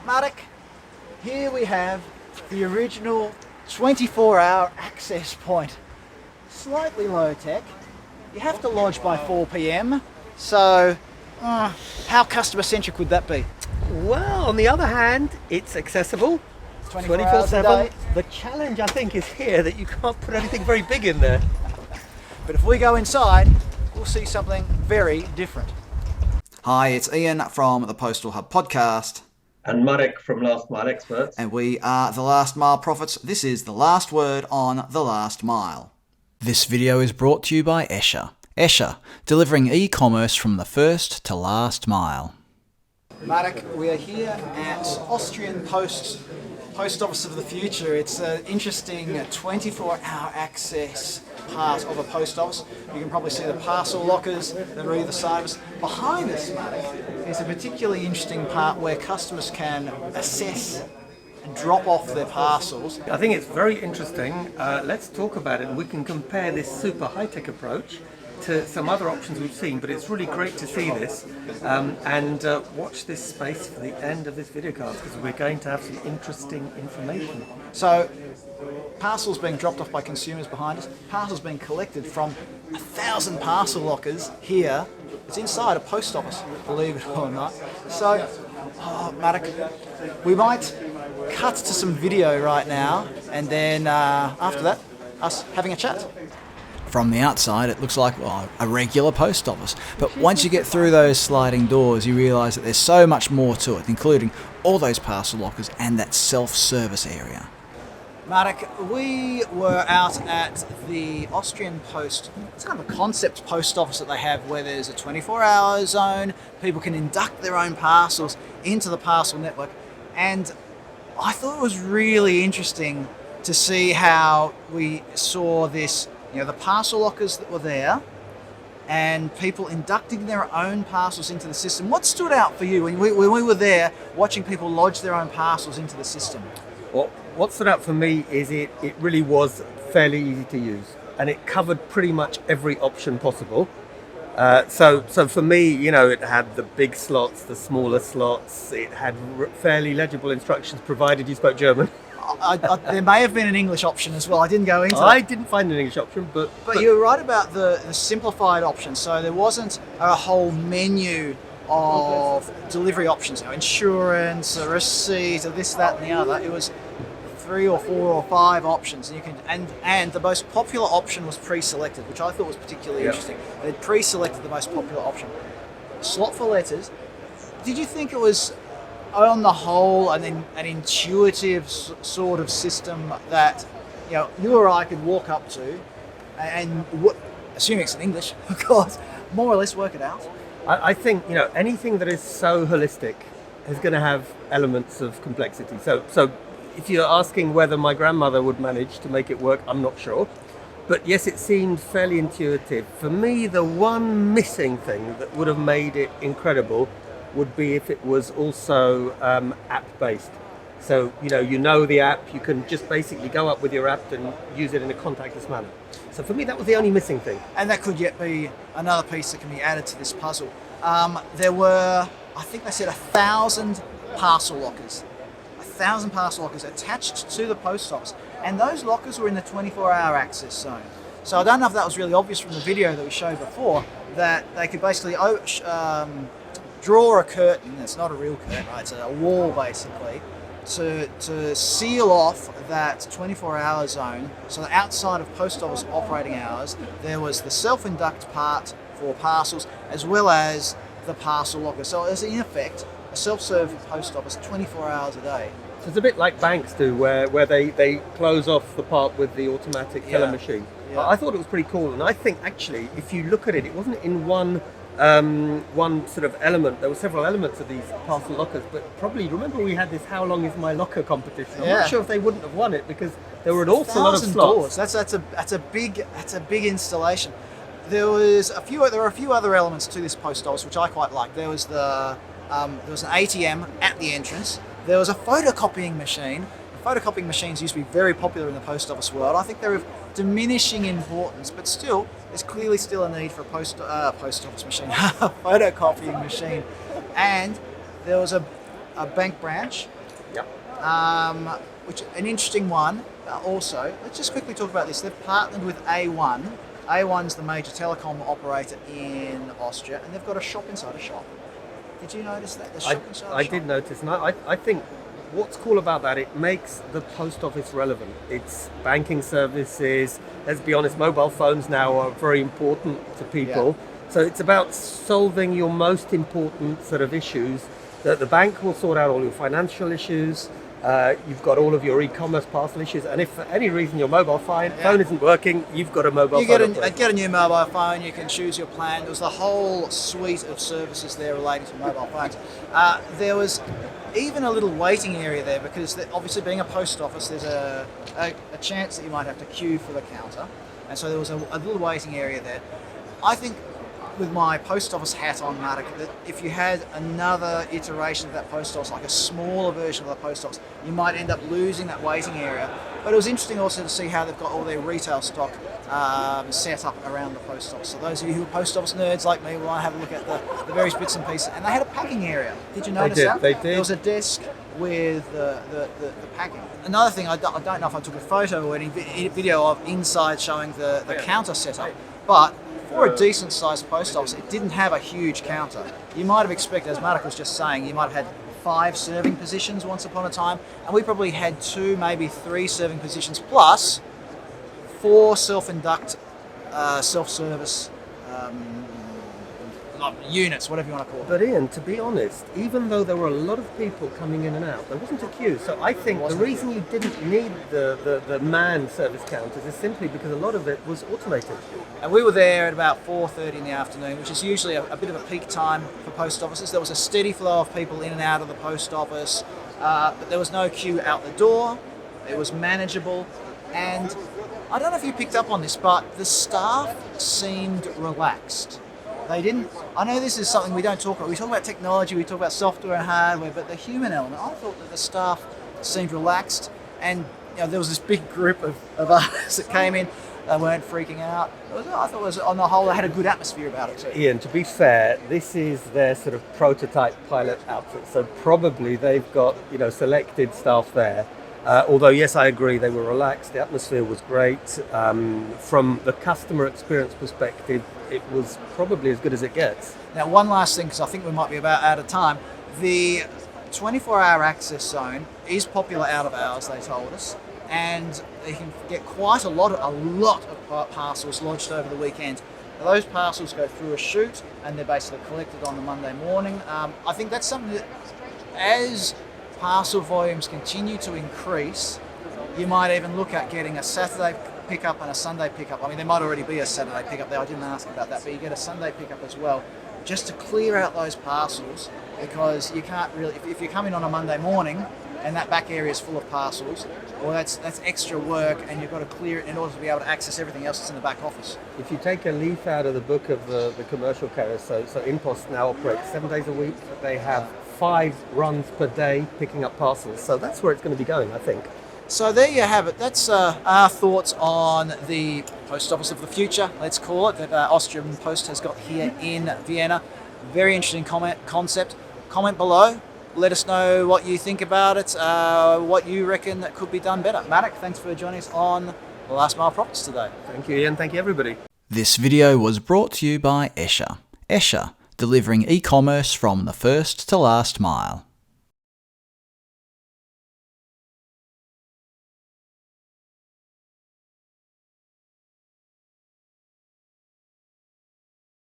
Marek, here we have the original 24-hour access point. Slightly low tech. You have to lodge by 4 p.m. So, how customer centric would that be? Well, on the other hand, it's accessible 24/7. The challenge, I think, is here that you can't put anything very big in there. But if we go inside, we'll see something very different. Hi, it's Ian from the Postal Hub podcast. And Marek from Last Mile Experts. And we are the Last Mile Prophets. This is the last word on the last mile. This video is brought to you by Escher. Escher, delivering e-commerce from the first to last mile. Marek, we are here at Austrian Post, Post Office of the Future. It's an interesting 24-hour access part of a post office. You can probably see the parcel lockers that are either side of us. Behind us, Marek, is a particularly interesting part where customers can assess and drop off their parcels. I think it's very interesting. Let's talk about it. We can compare this super high-tech approach to some other options we've seen, but it's really great to see this and watch this space for the end of this videocast because we're going to have some interesting information. So, parcels being dropped off by consumers behind us, parcels being collected from 1,000 parcel lockers here. It's inside a post office, believe it or not. So, Marek, we might cut to some video right now and then after that, us having a chat. From the outside, it looks like a regular post office. But once you get through those sliding doors, you realise that there's so much more to it, including all those parcel lockers and that self-service area. Marek, we were out at the Austrian Post. It's kind of a concept post office that they have where there's a 24-hour zone. People can induct their own parcels into the parcel network. And I thought it was really interesting to see how we saw this, the parcel lockers that were there and people inducting their own parcels into the system. What stood out for you when we were there watching people lodge their own parcels into the system? Well, what stood out for me is it really was fairly easy to use and it covered pretty much every option possible. So for me, it had the big slots, the smaller slots, it had fairly legible instructions provided you spoke German. There may have been an English option as well. I didn't go into I didn't find an English option, but you're right about the simplified option. So there wasn't a whole menu of delivery options, insurance, a receipt, or this, that, and the other. It was 3 or 4 or 5 options, and you can and the most popular option was pre-selected, which I thought was particularly interesting. They'd pre-selected the most popular option. Slot for letters. Did you think it was, on the whole, an intuitive sort of system that you or I could walk up to and assuming it's in English, of course, more or less work it out? I think anything that is so holistic is going to have elements of complexity. So if you're asking whether my grandmother would manage to make it work, I'm not sure. But yes, it seemed fairly intuitive. For me, the one missing thing that would have made it incredible would be if it was also app-based. So, the app, you can just basically go up with your app and use it in a contactless manner. So for me, that was the only missing thing. And that could yet be another piece that can be added to this puzzle. There were, I think they said 1,000 parcel lockers. 1,000 parcel lockers attached to the post office. And those lockers were in the 24-hour access zone. So I don't know if that was really obvious from the video that we showed before, that they could basically draw a curtain. It's not a real curtain, right? It's a wall basically to seal off that 24-hour zone. So that outside of post office operating hours, there was the self-induct part for parcels as well as the parcel locker. So it's in effect a self-serve post office 24 hours a day. So it's a bit like banks do, where they close off the part with the automatic teller machine. Yeah. I thought it was pretty cool, and I think actually, if you look at it, it wasn't in one sort of element. There were several elements of these parcel lockers, but probably remember we had this "How long is my locker" competition. I'm not sure if they wouldn't have won it because there were an awful lot of slots. Doors. That's a big installation. There were a few other elements to this post office which I quite liked. There was an ATM at the entrance. There was a photocopying machine. Photocopying machines used to be very popular in the post office world. I think they're of diminishing importance, but still, there's clearly still a need for a post office machine, a photocopying machine. And there was a a bank branch, Yep. which an interesting one. Also, let's just quickly talk about this. They've partnered with A1. A1's the major telecom operator in Austria, and they've got a shop inside a shop. Did you notice that? The shop inside a I shop? did notice, and I think what's cool about that, it makes the post office relevant. It's banking services. Let's be honest, mobile phones now are very important to people. Yeah. So it's about solving your most important sort of issues. That the bank will sort out all your financial issues. You've got all of your e-commerce parcel issues, and if for any reason your mobile phone isn't working, you've got a mobile phone. Get a new mobile phone. You can choose your plan. There was the whole suite of services there relating to mobile phones. There was even a little waiting area there because obviously being a post office, there's a chance that you might have to queue for the counter, and so there was a little waiting area there. I think, with my post office hat on, Marek, that if you had another iteration of that post office, like a smaller version of the post office, you might end up losing that waiting area. But it was interesting also to see how they've got all their retail stock set up around the post office. So those of you who are post office nerds like me will have a look at the various bits and pieces. And they had a packing area. Did you notice that? They did. There was a desk with the packing. Another thing, I don't know if I took a photo or any video of inside showing the counter setup, but for a decent sized post office, it didn't have a huge counter. You might have expected, as Marek was just saying, you might have had 5 serving positions once upon a time, and we probably had 2, maybe 3 serving positions, plus 4 self-induct, self-service units, whatever you want to call it. But Ian, to be honest, even though there were a lot of people coming in and out, there wasn't a queue. So I think the reason you didn't need the manned service counters is simply because a lot of it was automated. And we were there at about 4:30 in the afternoon, which is usually a bit of a peak time for post offices. There was a steady flow of people in and out of the post office, but there was no queue out the door. It was manageable, and I don't know if you picked up on this, but the staff seemed relaxed. They didn't. I know this is something we don't talk about. We talk about technology, we talk about software and hardware, but the human element, I thought that the staff seemed relaxed, and there was this big group of us that came in. They weren't freaking out. I thought it was, on the whole, they had a good atmosphere about it too. Ian, to be fair, this is their sort of prototype pilot outfit, so probably they've got selected staff there. Although yes, I agree, they were relaxed. The atmosphere was great. From the customer experience perspective, it was probably as good as it gets. Now, one last thing, because I think we might be about out of time. The 24-hour access zone is popular out of hours, they told us, and they can get quite a lot of parcels lodged over the weekend. Now, those parcels go through a chute, and they're basically collected on the Monday morning. I think that's something that, as parcel volumes continue to increase, you might even look at getting a Saturday pickup and a Sunday pickup. I mean, there might already be a Saturday pickup there. I didn't ask about that, but you get a Sunday pickup as well, just to clear out those parcels, because you can't really, if you come in on a Monday morning and that back area is full of parcels, well, that's extra work, and you've got to clear it in order to be able to access everything else that's in the back office. If you take a leaf out of the book of the commercial carriers, so InPost now operates 7 days a week. They have 5 runs per day picking up parcels. So that's where it's going to be going, I think. So there you have it. That's our thoughts on the post office of the future, let's call it, that Austrian Post has got here in Vienna. Very interesting concept. Comment below. Let us know what you think about it, what you reckon that could be done better. Marek, thanks for joining us on The Last Mile Profits today. Thank you, Ian. Thank you, everybody. This video was brought to you by Escher. Escher, delivering e-commerce from the first to last mile.